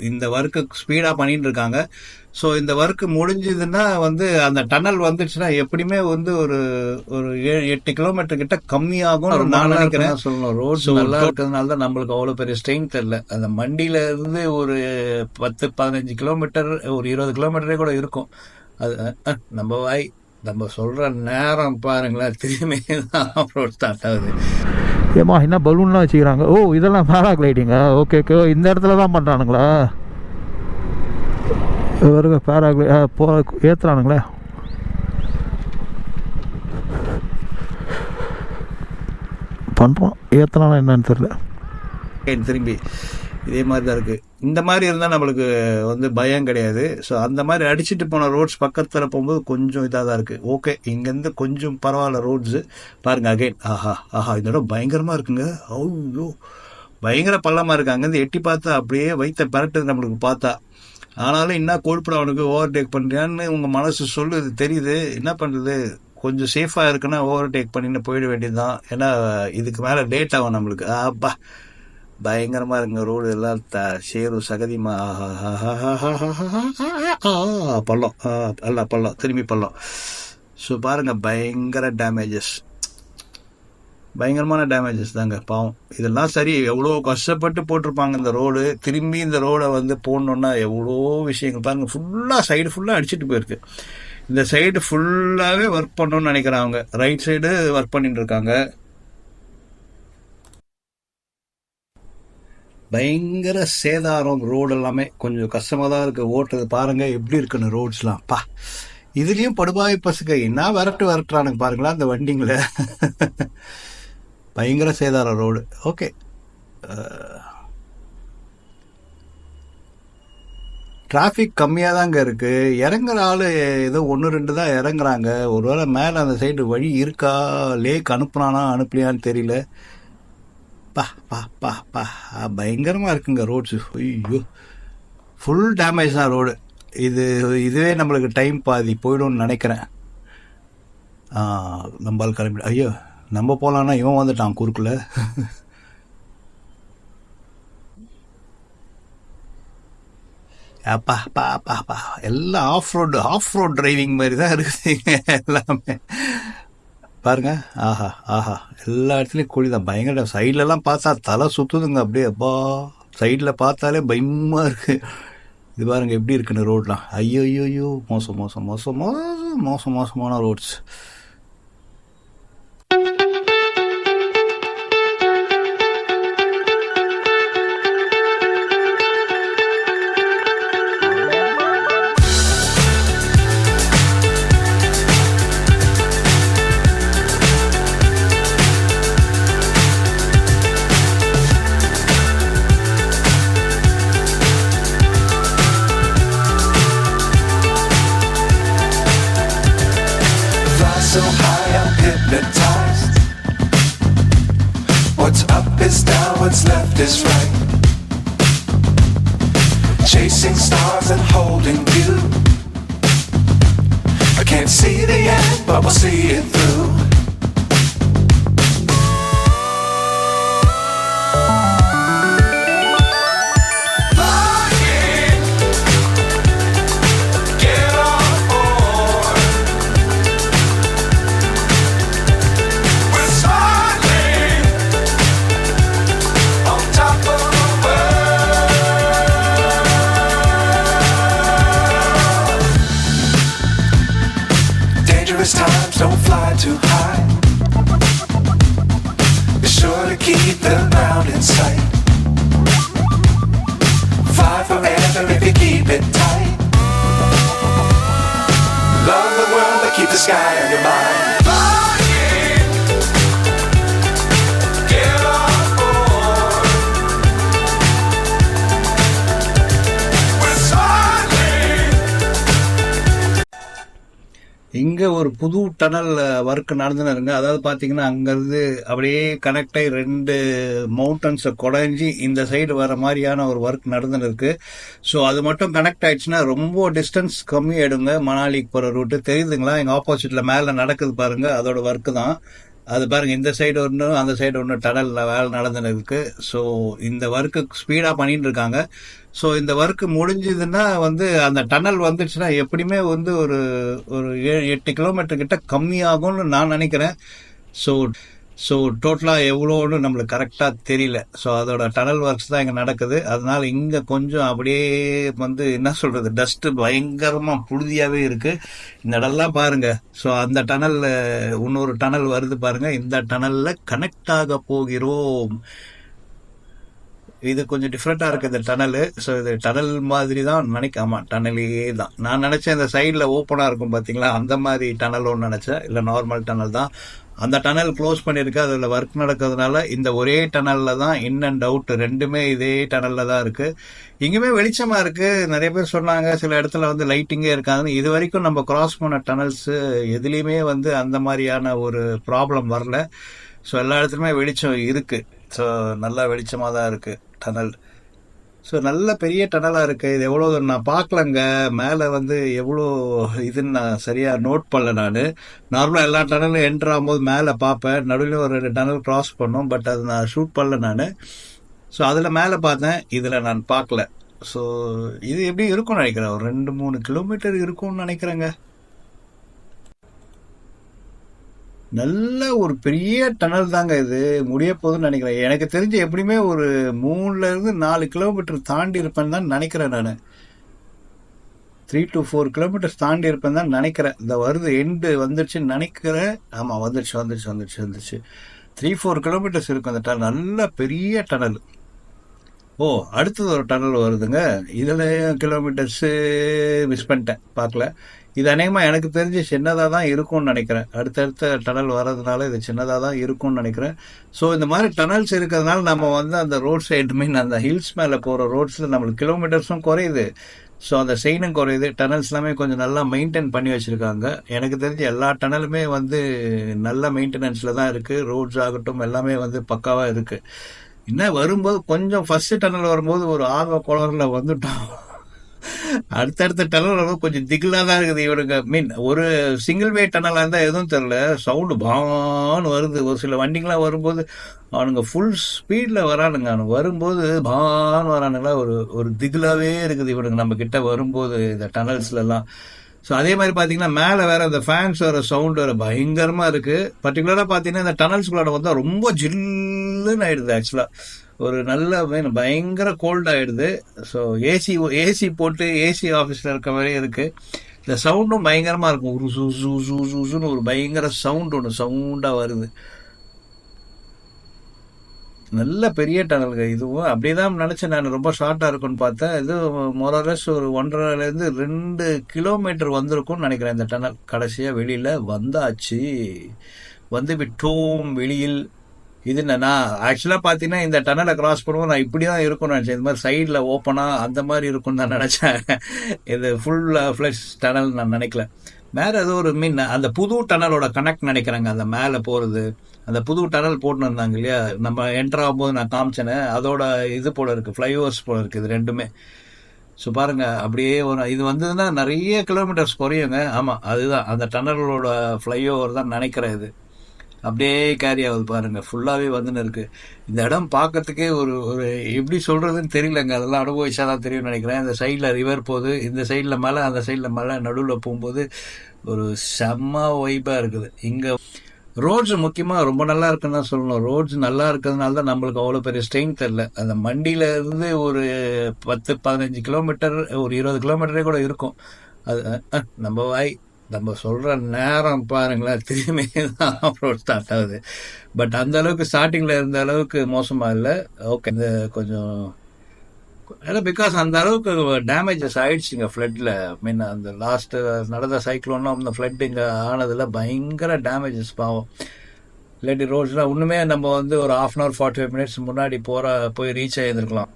இந்த work speedo பண்ணிட்டு இருக்காங்க. ஸோ இந்த ஒர்க் முடிஞ்சதுன்னா அந்த டனல் வந்துச்சுன்னா எப்படியுமே ஒரு ஒரு 8 கிலோமீட்டர் கிட்ட கம்மியாகும் நான் நினைக்கிறேன். சொல்லணும் ரோட்ஸ் நல்லா இருக்கிறதுனால தான் நம்மளுக்கு அவ்வளோ பெரிய ஸ்ட்ரெயின் தெரியல. அந்த மண்டியில இருந்து ஒரு 10-15 கிலோமீட்டர், ஒரு 20 கிலோமீட்டரே கூட இருக்கும். அது நம்ம சொல்ற நேரம் பாருங்களேன், திரும்பி தான் ரோட் ஸ்டார்ட் ஆகுது. ஏமா என்ன பலூன்லாம் வச்சுக்கிறாங்க. ஓ இதெல்லாம் பேராகிளைடிங்கா? ஓகே ஓகே, இந்த இடத்துல தான் பண்ணுறானுங்களா? வருங்க பேராகிளை ஏற்றுறானுங்களே. பண்ணுறோம், ஏற்றுறானா என்னன்னு தெரியல. திரும்பி இதே மாதிரி தான் இருக்குது. இந்த மாதிரி இருந்தால் நம்மளுக்கு பயம் கிடையாது. ஸோ அந்த மாதிரி அடிச்சுட்டு போன ரோட்ஸ் பக்கத்தில் போகும்போது கொஞ்சம் இதாக தான் இருக்குது. ஓகே, இங்கேருந்து கொஞ்சம் பரவாயில்ல ரோட்ஸு. பாருங்கள் அகைன், ஆஹா இந்த இடம் பயங்கரமாக இருக்குங்க. ஐயோ பயங்கர பள்ளமாக இருக்குது. அங்கேருந்து எட்டி பார்த்தா அப்படியே வைத்த பரட்டுது நம்மளுக்கு பார்த்தா. ஆனாலும் என்ன கொழுப்புட அவனுக்கு ஓவர்டேக் பண்ணுறியான்னு உங்கள் மனசு சொல்லுது, தெரியுது. என்ன பண்ணுறது, கொஞ்சம் சேஃபாக இருக்குன்னா ஓவர்டேக் பண்ணின்னு போயிட வேண்டியது தான். ஏன்னா இதுக்கு மேலே லேட் ஆகும் நம்மளுக்கு. அப்பா பயங்கரமா இருக்குங்க ரோடு எல்லாம். சேரும் சகதிமா, பள்ளம், அல்ல பள்ளம், திரும்பி பள்ளம். ஸோ பாருங்க பயங்கர டேமேஜஸ், பயங்கரமான டேமேஜஸ் தாங்க. பாவம் இதெல்லாம் சரி, எவ்வளோ கஷ்டப்பட்டு போட்டிருப்பாங்க இந்த ரோடு. திரும்பி இந்த ரோடை போடணுன்னா எவ்வளோ விஷயங்கள் பாருங்க. ஃபுல்லாக சைடு ஃபுல்லாக அடிச்சுட்டு போயிருக்கு. இந்த சைடு ஃபுல்லாகவே ஒர்க் பண்ணணும்னு நினைக்கிறாங்க. ரைட் சைடு ஒர்க் பண்ணிட்டு இருக்காங்க. பயங்கர சேதாரம். ரோடு எல்லாமே கொஞ்சம் கஷ்டமாக தான் இருக்குது ஓட்டுறது. பாருங்கள் எப்படி இருக்குன்னு ரோட்ஸ்லாம். இதுலேயும் படுபாய் பசுங்க என்ன விரட்டுறானுங்க பாருங்களா அந்த வண்டிங்களை. பயங்கர சேதாரம் ரோடு. ஓகே, டிராஃபிக் கம்மியாக தாங்க இருக்குது. இறங்குற ஆள் ஏதோ 1-2 தான் இறங்குறாங்க. ஒருவேளை மேலே அந்த சைடு வழி இருக்கா, லேக் அனுப்புனானா அனுப்பலையான்னு தெரியல. பயங்கரமாக இருக்குங்க ரோட்ஸு. ஐயோ ஃபுல் டேமேஜ் தான் ரோடு. இதுவே நம்மளுக்கு டைம் பாதி போய்டும்னு நினைக்கிறேன். நம்மளால் கிளம்பி, ஐயோ நம்ம போகலான்னா இவன் வந்துட்டான் குறுக்குல. எல்லாம் ஆஃப் ரோட் டிரைவிங் மாதிரி தான் இருக்குது எல்லாமே. பாருங்க, ஆஹா எல்லா இடத்துலையும் குழி தான். பயங்கர சைட்லலாம் பார்த்தா தலை சுற்றுதுங்க அப்படியே. அப்பா சைடில் பார்த்தாலே பயமாக இருக்குது. இது பாருங்க எப்படி இருக்குன்னு ரோட்லாம். ஐயோ மோசமான roads. So high I'm hypnotized. What's up is down, what's left is right. Chasing stars and holding you. I can't see the end, but we'll see it through. Times don't fly too high. Be sure to keep the ground in sight. Fly forever if you keep it tight. Love the world but keep the sky on your mind. இங்கே ஒரு புது tunnel work நடந்துன்னு இருங்க. அதாவது பார்த்தீங்கன்னா அங்கேருந்து அப்படியே connect ஆகி 2 மவுண்டன்ஸை குறைஞ்சி இந்த சைடு வர மாதிரியான ஒரு ஒர்க் நடந்துன்னு இருக்கு. ஸோ அது மட்டும் கனெக்ட் ஆயிடுச்சுன்னா ரொம்ப டிஸ்டன்ஸ் கம்மி ஆயிடுங்க. மணாலிக்கு போகிற ரூட்டு தெரியுதுங்களா? எங்கள் ஆப்போசிட்டில் மேலே நடக்குது பாருங்க, அதோட ஒர்க்கு தான். அது பாருங்க, இந்த சைடு ஒன்று அந்த சைடு ஒன்று டனல்ல வேலை நடந்துன்னு இருக்கு. ஸோ இந்த ஒர்க்கு ஸ்பீடாக பண்ணிட்டு இருக்காங்க. ஸோ இந்த ஒர்க்கு முடிஞ்சதுன்னா வந்து அந்த டனல் வந்துச்சுன்னா எப்படியுமே வந்து ஒரு ஒரு 8 கிலோமீட்டர் கிட்ட கம்மியாகும்னு நான் நினைக்கிறேன். ஸோ ஸோ டோட்டலாக எவ்வளோன்னு நம்மளுக்கு கரெக்டாக தெரியல. ஸோ அதோட டனல் ஒர்க்ஸ் தான் இங்கே நடக்குது. அதனால இங்கே கொஞ்சம் அப்படியே வந்து என்ன சொல்கிறது, டஸ்ட்டு பயங்கரமாக புழுதியாகவே இருக்குது. இந்த இடம்லாம் பாருங்கள். ஸோ அந்த டனலில் இன்னொரு டனல் வருது பாருங்கள். இந்த டனலில் கனெக்ட் ஆக போகிறோம். இது கொஞ்சம் டிஃப்ரெண்ட்டாக இருக்குது இந்த டனலு. ஸோ இது டனல் மாதிரி தான் ஆமாம், டனலே தான். நான் நினச்சேன் இந்த சைடில் ஓப்பனாக இருக்கும் பார்த்தீங்களா, அந்த மாதிரி டனல் ஒன்று நினச்சேன். இல்லை, நார்மல் டனல் தான். அந்த டனல் க்ளோஸ் பண்ணியிருக்கு. அதில் ஒர்க் நடக்கிறதுனால இந்த ஒரே டனலில் தான் இன் அண்ட் அவுட் ரெண்டுமே இதே டனலில் தான் இருக்குது. இங்கேயுமே வெளிச்சமாக இருக்குது. நிறைய பேர் சொன்னாங்க சில இடத்துல வந்து லைட்டிங்கே இருக்காதுன்னு. இது வரைக்கும் நம்ம கிராஸ் பண்ண டனல்ஸு எதுலேயுமே வந்து அந்த மாதிரியான ஒரு ப்ராப்ளம் வரல. ஸோ எல்லா இடத்துலையுமே வெளிச்சம் இருக்குது. ஸோ நல்லா வெளிச்சமாக தான் இருக்குது டனல். ஸோ நல்ல பெரிய டனலாக இருக்குது. இது எவ்வளோ நான் பார்க்கலங்க, மேலே வந்து எவ்வளோ இதுன்னு நான் சரியாக நோட் பண்ணல. நான் நார்மலாக எல்லா டனலும் என்ட்ரு ஆகும்போது மேலே பார்ப்பேன். நடுவில் ஒரு 2 டனல் க்ராஸ் பண்ணோம். பட் அது நான் ஷூட் பண்ணல நான். ஸோ அதில் மேலே பார்த்தேன், இதில் நான் பார்க்கல. ஸோ இது எப்படி இருக்கும்னு நினைக்கிறேன், ஒரு 2-3 கிலோமீட்டர் இருக்கும்னு நினைக்கிறேங்க. நல்ல ஒரு பெரிய டனல் தாங்க இது. முடிய போகுதுன்னு நினைக்கிறேன். எனக்கு தெரிஞ்சு எப்படியுமே ஒரு 3 to 4 கிலோமீட்டர் தாண்டி இருப்பேன்னு தான் நினைக்கிறேன் நான். 3 to 4 கிலோமீட்டர்ஸ் தாண்டி இருப்பேன்னு தான் நினைக்கிறேன். இந்த வருது எண்டு வந்துடுச்சுன்னு நினைக்கிறேன். ஆமாம், வந்துடுச்சு. 3-4 கிலோமீட்டர்ஸ் இருக்கும் அந்த டனல். நல்ல பெரிய டனல். ஓ, அடுத்தது ஒரு டனல் வருதுங்க. இதில் கிலோமீட்டர்ஸு மிஸ் பண்ணிட்டேன், பார்க்கல. இது அநேகமாக எனக்கு தெரிஞ்சு சின்னதாக தான் இருக்கும்னு நினைக்கிறேன். அடுத்தடுத்த டனல் வர்றதுனால இது சின்னதாக தான் இருக்கும்னு நினைக்கிறேன். ஸோ இந்த மாதிரி டனல்ஸ் இருக்கிறதுனால நம்ம வந்து அந்த ரோட் சைடு அந்த ஹில்ஸ் மேலே போகிற ரோட்ஸில் நம்மளுக்கு கிலோமீட்டர்ஸும் குறையுது. ஸோ அந்த செயினும் குறையுது. டனல்ஸ் எல்லாமே கொஞ்சம் நல்லா மெயின்டைன் பண்ணி வச்சுருக்காங்க. எனக்கு தெரிஞ்சு எல்லா டனலுமே வந்து நல்ல மெயின்டெனன்ஸில் தான் இருக்குது. ரோட்ஸ் ஆகட்டும் எல்லாமே வந்து பக்காவாக இருக்குது. இன்னும் வரும்போது கொஞ்சம் ஃபஸ்ட்டு டனல் வரும்போது ஒரு ஆர்வ குளரில் வந்துட்டோம். அடுத்தடுத்த டனல் வரும்போது கொஞ்சம் திகிலாக தான் இருக்குது இவனுங்க. ஒரு சிங்கிள் வே டனலாக இருந்தால் எதுவும் தெரில, சவுண்டு பான்னு வருது. ஒரு சில வண்டிங்களாம் வரும்போது அவனுங்க ஃபுல் ஸ்பீடில் வரானுங்க. அவனுங்க வரும்போது பான்னு வரானுங்களா, ஒரு திகிலாகவே இருக்குது இவனுங்க நம்ம கிட்ட வரும்போது இந்த டனல்ஸ்லாம். ஸோ அதே மாதிரி பார்த்தீங்கன்னா மேலே வேற அந்த ஃபேன்ஸ் வர சவுண்ட் வேறு பயங்கரமாக இருக்குது. பர்டிகுலராக பார்த்தீங்கன்னா இந்த டனல்ஸ்குள்ளாட வந்தால் ரொம்ப ஜில்லுன்னு ஆயிடுது. ஆக்சுவலாக ஒரு நல்ல பயங்கர கோல்ட் ஆகிடுது. ஸோ ஏசி போட்டு ஏசி ஆஃபீஸில் இருக்க மாதிரியே இருக்குது. இந்த சவுண்டும் பயங்கரமாக இருக்கும். ஒரு ஜூன்னு ஒரு பயங்கர சவுண்டாக வருது. நல்ல பெரிய டனல்கள் இதுவும். அப்படியே தான் நினச்சேன் நான், ரொம்ப ஷார்ட்டாக இருக்குன்னு பார்த்தேன். இது மொரலஸ் ஒரு 1.5 to 2 கிலோமீட்டர் வந்திருக்கும்னு நினைக்கிறேன் இந்த டனல். கடைசியாக வெளியில் வந்தாச்சு, வந்து விட்டோம் வெளியில். இது நான் ஆக்சுவலாக பார்த்தீங்கன்னா இந்த டனலை கிராஸ் பண்ணுவோம் நான் இப்படி தான் இருக்கும்னு நினச்சேன். இந்த மாதிரி சைடில் ஓப்பனாக அந்த மாதிரி இருக்கும்னு நான் நினச்சேன். இது ஃபுல் ஃப்ளஷ் டனல் நான் நினைக்கல. வேறு ஏதோ ஒரு அந்த புது டனலோட கனெக்ட் நினைக்கிறேங்க. அந்த மேலே போகிறது அந்த புது டனல் போட்டுன்னு இருந்தாங்க இல்லையா, நம்ம என்டர் ஆகும்போது நான் காமிச்சேனே, அதோட இது போல் இருக்குது, ஃப்ளைஓவர்ஸ் போல் இருக்குது இது ரெண்டுமே. ஸோ பாருங்கள், அப்படியே இது வந்ததுன்னா நிறைய கிலோமீட்டர்ஸ் குறையுங்க. ஆமாம், அதுதான் அந்த டனலோட ஃப்ளைஓவர் தான் நினைக்கிறேன். இது அப்படியே கேரி ஆகுது பாருங்கள், ஃபுல்லாகவே வந்துன்னு இருக்குது. இந்த இடம் பார்க்கறதுக்கே ஒரு எப்படி சொல்கிறதுன்னு தெரியலங்க. அதெல்லாம் அனுபவிச்சா தான் தெரியும்னு நினைக்கிறேன். இந்த சைடில் ரிவர் போகுது, இந்த சைடில் மலை, அந்த சைடில் மலை, நடுவில் போகும்போது ஒரு செம்ம வைப்பாக இருக்குது. இங்கே ரோட்ஸ் முக்கியமாக ரொம்ப நல்லா இருக்குன்னு தான் சொல்லணும். ரோட்ஸ் நல்லா இருக்கிறதுனால தான் நம்மளுக்கு அவ்வளோ பெரிய ஸ்ட்ரெயின் தெரில. அந்த மண்டியில் இருந்து ஒரு 10-15 கிலோமீட்டர், ஒரு 20 கிலோமீட்டரே கூட இருக்கும். அது நம்ம சொல்கிற நேரம் பாருங்களேன், திரும்பி தான் ரோட் ஸ்டார்ட் ஆகுது. பட் அந்த அளவுக்கு ஸ்டார்டிங்கில் இருந்த அளவுக்கு மோசமாக இல்லை. ஓகே, இந்த கொஞ்சம் ஏன்னா பிகாஸ் அந்த அளவுக்கு டேமேஜஸ் ஆயிடுச்சுங்க ஃப்ளட்டில். அந்த லாஸ்ட்டு நடந்த சைக்ளோன்லாம் அந்த ஃப்ளட் இங்கே ஆனதில் பயங்கர டேமேஜஸ் பாவம். இல்லாட்டி ரோட்ஸ்லாம் இன்னுமே நம்ம வந்து ஒரு 1/2 hour 45 minutes முன்னாடி போய் ரீச் ஆகியிருந்துருக்கலாம்.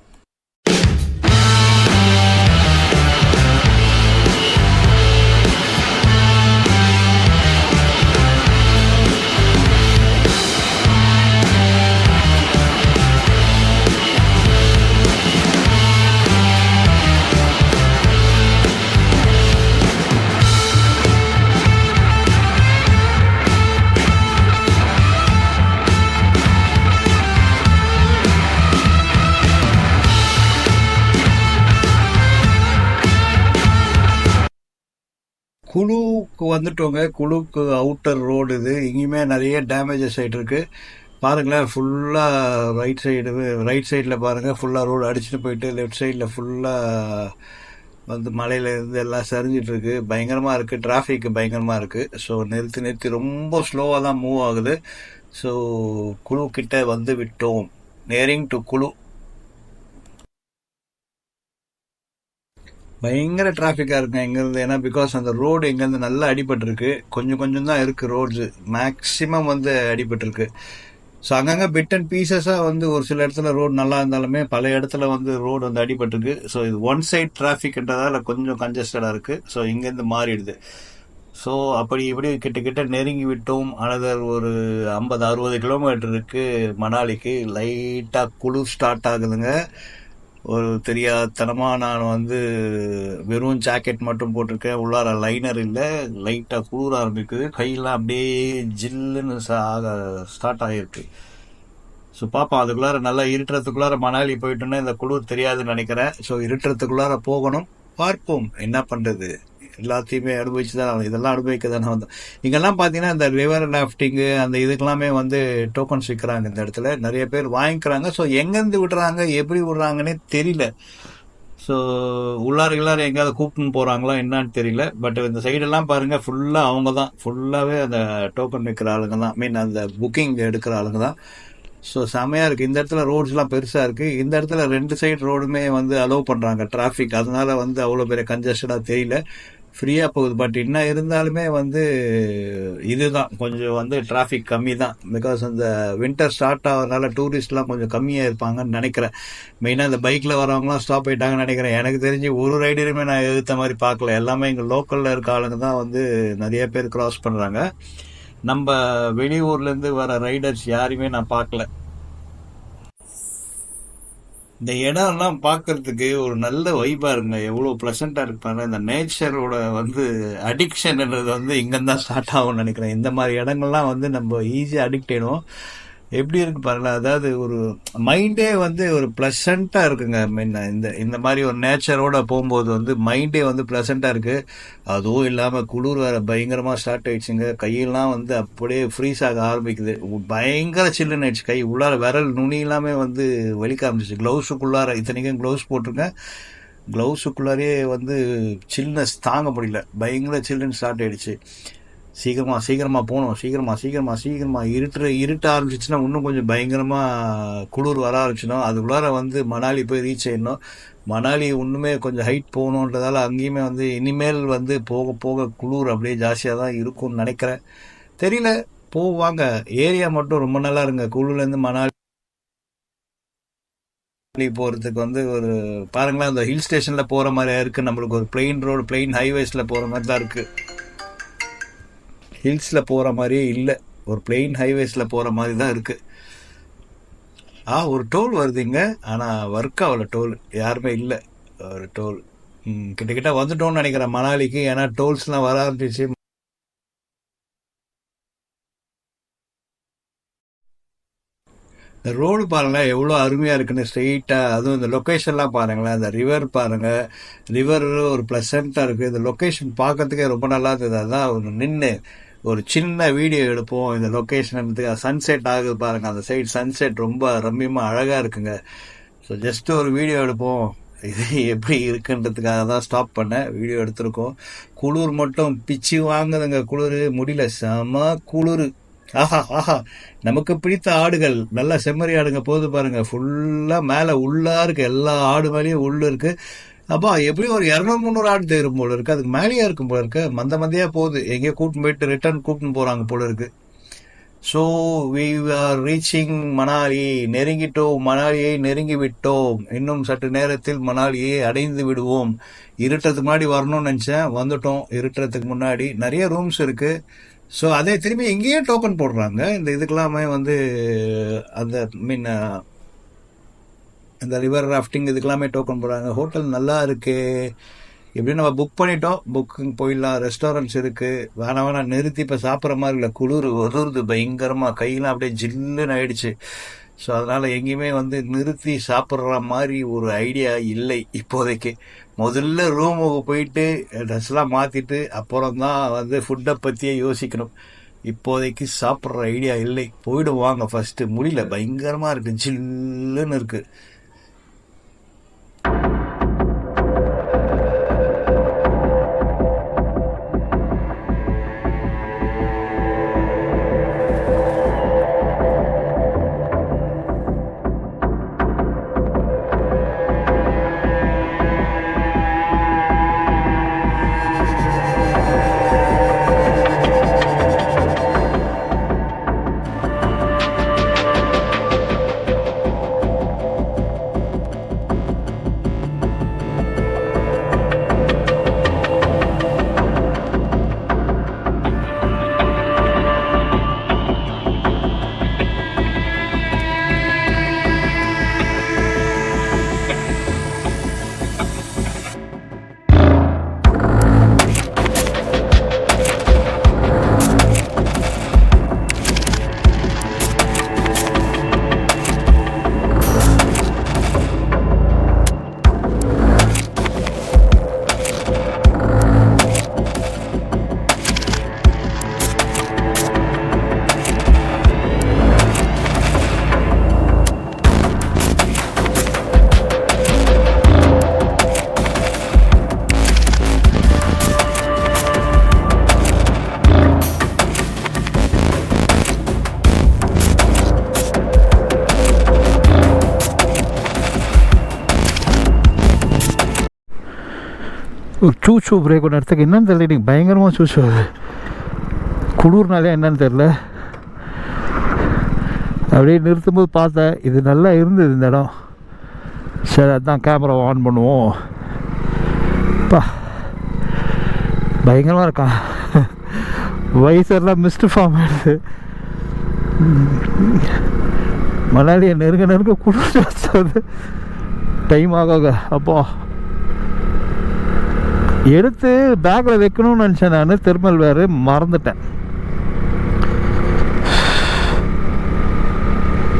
குழுவுக்கு வந்துட்டோங்க. குழுவுக்கு அவுட்டர் ரோடு இது. இங்கேயுமே நிறைய டேமேஜஸ் ஆகிட்டு இருக்கு. பாருங்களேன், ஃபுல்லாக ரைட் சைடில் பாருங்கள், ஃபுல்லாக ரோடு அடிச்சுட்டு போயிட்டு லெஃப்ட் சைடில் ஃபுல்லாக வந்து மலையிலேருந்து எல்லாம் சரிஞ்சிட்ருக்கு. பயங்கரமாக இருக்குது, டிராஃபிக் பயங்கரமாக இருக்குது. ஸோ நிறுத்தி ரொம்ப ஸ்லோவாக தான் மூவ் ஆகுது. ஸோ குழு கிட்ட வந்து விட்டோம். நேரிங் டு குழு. பயங்கர டிராஃபிக்காக இருக்குங்க இங்கேருந்து. ஏன்னா பிகாஸ் அந்த ரோடு இங்கேருந்து நல்லா அடிபட்டிருக்கு. கொஞ்சம் தான் இருக்குது ரோட்ஸு, மேக்ஸிமம் வந்து அடிபட்டிருக்கு. ஸோ அங்கங்கே பிட் அண்ட் பீசஸாக வந்து ஒரு சில இடத்துல ரோடு நல்லா இருந்தாலுமே பல இடத்துல வந்து ரோடு வந்து அடிபட்டிருக்கு. ஸோ இது ஒன் சைட் டிராஃபிக்ன்றதால கொஞ்சம் கன்ஜஸ்டடாக இருக்குது. ஸோ இங்கேருந்து மாறிடுது. ஸோ அப்படி இப்படி கிட்ட நெருங்கி விட்டோம். அனதர் ஒரு 50-60 கிலோமீட்டர் இருக்குது மணாலிக்கு. லைட்டாக குளிர் ஸ்டார்ட் ஆகுதுங்க. ஒரு தெரியாதனமாக நான் வந்து வெறும் ஜாக்கெட் மட்டும் போட்டிருக்கேன், உள்ளார லைனர் இல்லை. லைட்டாக குளிர ஆரம்பிக்குது, கையெல்லாம் அப்படியே ஜில்லுன்னு ஸ்டார்ட் ஆகிருக்கு. ஸோ பார்ப்போம், அதுக்குள்ளார நல்லா இருட்டுறதுக்குள்ளார மணாலி போயிட்டோன்னா இந்த குளிர் தெரியாதுன்னு நினைக்கிறேன். ஸோ இருட்டுறதுக்குள்ளார போகணும், பார்ப்போம் என்ன பண்ணுறது. எல்லாத்தையுமே அனுபவிச்சு தான், இதெல்லாம் அனுபவிக்க தானே வந்தோம். இங்கெல்லாம் பார்த்தீங்கன்னா இந்த ரிவர் ராஃப்டிங்கு அந்த இதுக்கெல்லாமே வந்து டோக்கன்ஸ் விற்கிறாங்க. இந்த இடத்துல நிறைய பேர் வாங்கிக்கிறாங்க. ஸோ எங்கேருந்து விடுறாங்க, எப்படி விடுறாங்கன்னே தெரியல. ஸோ உள்ளார எங்கேயாவது கூப்பிட்டுன்னு போகிறாங்களா என்னான்னு தெரியல. பட் இந்த சைடெல்லாம் பாருங்கள், ஃபுல்லாக அவங்க தான், ஃபுல்லாகவே அந்த டோக்கன் விற்கிற ஆளுங்க தான், அந்த புக்கிங் எடுக்கிற ஆளுங்க தான். ஸோ செமையாக இருக்குது. இந்த இடத்துல ரோட்ஸ்லாம் பெருசாக இருக்குது. இந்த இடத்துல 2 சைடு ரோடுமே வந்து அலோவ் பண்ணுறாங்க டிராஃபிக். அதனால வந்து அவ்வளோ பெரிய கன்ஜஷனாக தெரியல, ஃப்ரீயாக போகுது. பட் என்ன இருந்தாலுமே வந்து இதுதான் கொஞ்சம் வந்து டிராஃபிக் கம்மி தான். பிகாஸ் அந்த வின்டர் ஸ்டார்ட் ஆகிறதுனால டூரிஸ்ட்லாம் கொஞ்சம் கம்மியாக இருப்பாங்கன்னு நினைக்கிறேன். மெயினாக இந்த பைக்கில் வரவங்களாம் ஸ்டாப் ஆகிட்டாங்கன்னு நினைக்கிறேன். எனக்கு தெரிஞ்சு ஒரு ரைடருமே நான் எதிர்த்த மாதிரி பார்க்கல. எல்லாமே இங்கே லோக்கலில் இருக்க ஆளுங்க தான் வந்து நிறைய பேர் கிராஸ் பண்ணுறாங்க. நம்ம வெளியூர்லேருந்து வர ரைடர்ஸ் யாரையுமே நான் பார்க்கல. இந்த இடம்லாம் பார்க்கறதுக்கு ஒரு நல்ல வைப்பாக இருக்குங்க. எவ்வளோ ப்ளசண்ட்டாக இருப்பாங்க. இந்த நேச்சரோட வந்து அடிக்ஷன்ன்றது வந்து இங்கேருந்து ஸ்டார்ட் ஆகும்னு நினைக்கிறேன். இந்த மாதிரி இடங்கள்லாம் வந்து நம்ம ஈஸியாக அடிக்ட் ஆகிடுவோம். எப்படி இருக்கு பாருங்களேன். அதாவது ஒரு மைண்டே வந்து ஒரு ப்ளசண்ட்டாக இருக்குங்க. இந்த மாதிரி ஒரு நேச்சரோட போகும்போது வந்து மைண்டே வந்து ப்ளசண்ட்டாக இருக்குது. அதுவும் இல்லாமல் குளிர் வேறு பயங்கரமாக ஸ்டார்ட் ஆகிடுச்சுங்க. கையெல்லாம் வந்து அப்படியே ஃப்ரீஸ் ஆக ஆரம்பிக்குது. பயங்கர சில்லுன்னு ஆயிடுச்சு. கை உள்ளார விரல் நுனி எல்லாமே வந்து வலிக்க ஆரம்பிச்சிச்சு. க்ளவுஸுக்குள்ளார, இத்தனைக்கும் க்ளவுஸ் போட்டிருக்கேன், க்ளவுஸுக்குள்ளாரே வந்து சில்னஸ் தாங்க முடியல. பயங்கர சில்லுன்னு ஸ்டார்ட் ஆகிடுச்சு. சீக்கிரமாக போகணும், சீக்கிரமாக இருட்ட ஆரம்பிச்சிச்சுன்னா இன்னும் கொஞ்சம் பயங்கரமாக குளிர் வர ஆரம்பிச்சிடும். அதுக்குள்ளார வந்து மணாலி போய் ரீச் ஆயிடணும். மணாலி இன்னுமே கொஞ்சம் ஹைட் போகணுன்றதால அங்கேயுமே வந்து இனிமேல் வந்து போக போக குளிர் அப்படியே ஜாஸ்தியாக தான் இருக்கும்னு நினைக்கிறேன். தெரியல, போவாங்க. ஏரியா மட்டும் ரொம்ப நல்லா இருங்க. குழுலேருந்து மணாலி போகிறதுக்கு வந்து ஒரு பாருங்களேன், அந்த ஹில் ஸ்டேஷனில் போகிற மாதிரியா இருக்குது. நம்மளுக்கு ஒரு பிளெயின் ரோடு, பிளெயின் ஹைவேஸில் போகிற மாதிரி தான் இருக்குது. ஹில்ஸில் போகிற மாதிரியே இல்லை, ஒரு பிளெயின் ஹைவேஸில் போகிற மாதிரி தான் இருக்குது. ஒரு டோல் வருதுங்க, ஆனால் ஒர்க் ஆகல. டோல் யாருமே இல்லை. ஒரு டோல் கிட்ட வந்துட்டோம்னு நினைக்கிறேன் மணாலிக்கு. ஏன்னா டோல்ஸ்லாம் வர ஆரம்பிச்சிச்சு. இந்த ரோடு பாருங்களேன் எவ்வளோ அருமையாக இருக்குன்னு, ஸ்ட்ரெயிட்டாக. அதுவும் இந்த லொக்கேஷன்லாம் பாருங்களேன். இந்த ரிவர் பாருங்கள், ரிவர் ஒரு ப்ளசண்ட்டாக இருக்குது. இந்த லொக்கேஷன் பார்க்கறதுக்கே ரொம்ப நல்லா இருந்தது. அதான் ஒரு நின்று ஒரு சின்ன வீடியோ எடுப்போம் இந்த லொக்கேஷன். சன்செட் ஆகுது பாருங்கள், அந்த சைடு சன்செட் ரொம்ப ரம்மியமாக அழகாக இருக்குங்க. ஸோ ஜஸ்ட் ஒரு வீடியோ எடுப்போம், இது எப்படி இருக்குன்றதுக்காக தான் ஸ்டாப் பண்ணேன். வீடியோ எடுத்திருக்கோம். குளிர் மட்டும் பிச்சு வாங்குதுங்க. குளிர் முடியல, செம குளிர். ஆஹா, நமக்கு பிடித்த ஆடுகள், நல்லா செம்மறி ஆடுங்க போது பாருங்க. ஃபுல்லாக மேலே உள்ளா இருக்கு, எல்லா ஆடு மேலேயும் உள்ள இருக்கு. அப்பா எப்படி ஒரு 200-300 ஆடு தேரும் போல இருக்கு. அதுக்கு மேலேயே இருக்கும் போல இருக்கு. மந்தையாக போகுது. எங்கேயோ கூட்டின்னு போயிட்டு ரிட்டர்ன் கூட்டின்னு போகிறாங்க போல இருக்கு. So we are reaching Manali. மணாலியை நெருங்கி விட்டோம். இன்னும் சற்று நேரத்தில் மணாலியை அடைந்து விடுவோம். இருட்டுறதுக்கு முன்னாடி வரணும்னு நினச்சேன், வந்துட்டோம். இருட்டுறதுக்கு முன்னாடி நிறைய ரூம்ஸ் இருக்குது. ஸோ அதே திரும்பி எங்கேயே டோக்கன் போடுறாங்க. இந்த இதுக்கெல்லாமே வந்து அந்த இந்த ரிவர் ராஃப்டிங் இதுக்கெல்லாமே டோக்கன் போடுறாங்க. ஹோட்டல் நல்லா இருக்குது. எப்படியும் நம்ம புக் பண்ணிட்டோம், புக்கிங் போயிடலாம். ரெஸ்டாரண்ட்ஸ் இருக்குது. வேணாம் நிறுத்தி இப்போ சாப்பிட்ற மாதிரி இல்லை. குளிர் உதுருது பயங்கரமாக, கையெல்லாம் அப்படியே ஜில்லுன்னு ஆயிடுச்சு. ஸோ அதனால் எங்கேயுமே வந்து நிறுத்தி சாப்பிட்ற மாதிரி ஒரு ஐடியா இல்லை இப்போதைக்கு. முதல்ல ரூமுக்கு போயிட்டு ட்ரெஸ்லாம் மாற்றிட்டு அப்புறம் தான் வந்து ஃபுட்டை பற்றியே யோசிக்கணும். இப்போதைக்கு சாப்பிட்ற ஐடியா இல்லை. போயிடுவாங்க ஃபஸ்ட்டு. முடியல, பயங்கரமாக இருக்குது, ஜில்லுன்னு இருக்குது. ஒரு சூச்சு பிரேக் ஒன்று இடத்துக்கு என்னன்னு தெரியல, எனக்கு பயங்கரமாக சூச்சு வருது. குளிர்னாலே என்னன்னு தெரில. அப்படியே நிறுத்தும்போது பார்த்தேன், இது நல்லா இருந்தது இந்த இடம். சரி, அதுதான் கேமரா ஆன் பண்ணுவோம். பா, பயங்கரமாக இருக்கான். வயசெல்லாம் மிஸ்டு ஃபார்ம் ஆகிடுது. மணாலியை நெருங்க குளிர் ஜாஸ்தி டைம் ஆக. அப்போ எடுத்து பேக்கில் வைக்கணும்னு நினச்சேன் நான். தெர்மல் வேறு மறந்துட்டேன்.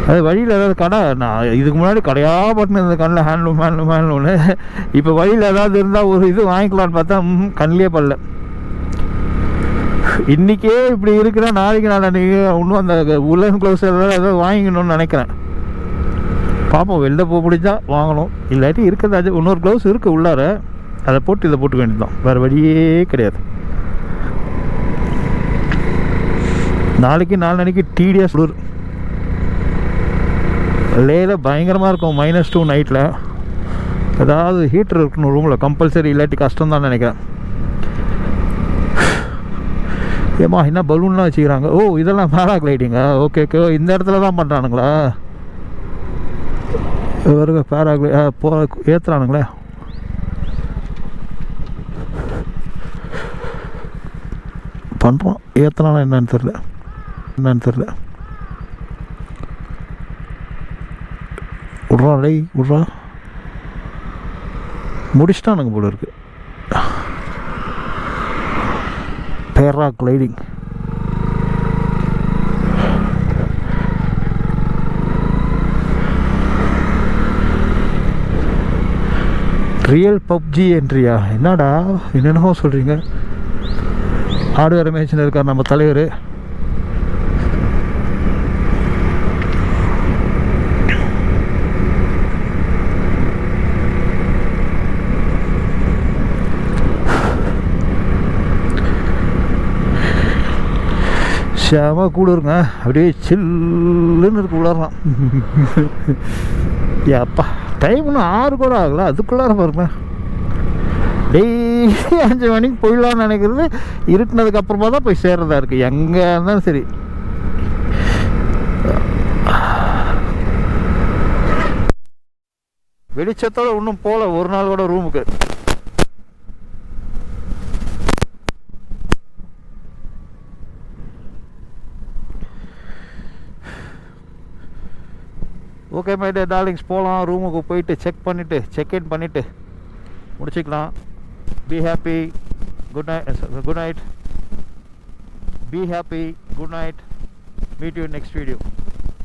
அது வழியில் ஏதாவது கடை, நான் இதுக்கு முன்னாடி கடையாக பட்டுன்னு இந்த கண்ணில் ஹேண்ட்லூம்னு. இப்போ வழியில் ஏதாவது இருந்தால் ஒரு இது வாங்கிக்கலான்னு பார்த்தா கண்ணிலே படல. இன்றைக்கே இப்படி இருக்கிற, நாளைக்கு நான் இன்னும் அந்த உலன் க்ளவுஸ் ஏதாவது வாங்கிக்கணும்னு நினைக்கிறேன். பார்ப்போம், வெளில போக பிடிச்சா வாங்கணும். இல்லாட்டி இருக்கிறதாச்சு இன்னொரு க்ளவுஸ் இருக்குது உள்ளார, அதை போட்டு இதை போட்டுக்க வேண்டியதுதான். வேறு வழியே கிடையாது. நாளைக்கு நாளைக்கு டிடிஎஸ் குளிர். லேல பயங்கரமாக இருக்கும், -2 நைட்டில். ஏதாவது ஹீட்டர் இருக்கணும் ரூமில் கம்பல்சரி, இல்லாட்டி கஷ்டம் தான் நினைக்கிறேன். ஏம்மா என்ன பலூன்லாம் வச்சுக்கிறாங்க. ஓ, இதெல்லாம் பேராக்ளைடிங்கா? ஓகே ஓகே, இந்த இடத்துல தான் பண்ணுறானுங்களா? வருங்க, பேராக்ளை ஏற்றுறானுங்களே. பண்ணுறோம், ஏற்றலாம் என்னன்னு தெரில. விட்றா டேய், விட்றா. முடிச்சிட்டானுங்க போல இருக்கு. பேராக்ளைடிங். ரியல் பப்ஜி என்ட்ரியா? என்னடா என்னென்னமோ சொல்கிறீங்க. ஆடுவேற மேட்சில் இருக்கார் நம்ம தலைவர். செம கூடுருங்க, அப்படியே சில்லுன்னு இருக்கு உள்ளாரலாம். ஏப்பா, டைம் இன்னும் 6 கூட ஆகல, அதுக்குள்ளார பாருங்க. டெய்லி 5 மணிக்கு போயிடலான்னு நினைக்கிறது, இருட்டினதுக்கு அப்புறமா தான் போய் சேர்றதா இருக்குது. எங்கே இருந்தாலும் சரி. வெளிச்சத்தோட இன்னும் போகல ஒரு நாள் கூட ரூமுக்கு. ஓகே மை டியர் டார்லிங்ஸ், போகலாம். ரூமுக்கு போயிட்டு செக்இன் பண்ணிவிட்டு முடிச்சுக்கலாம். Be happy. Good night. Be happy. Good night. Meet you in next video.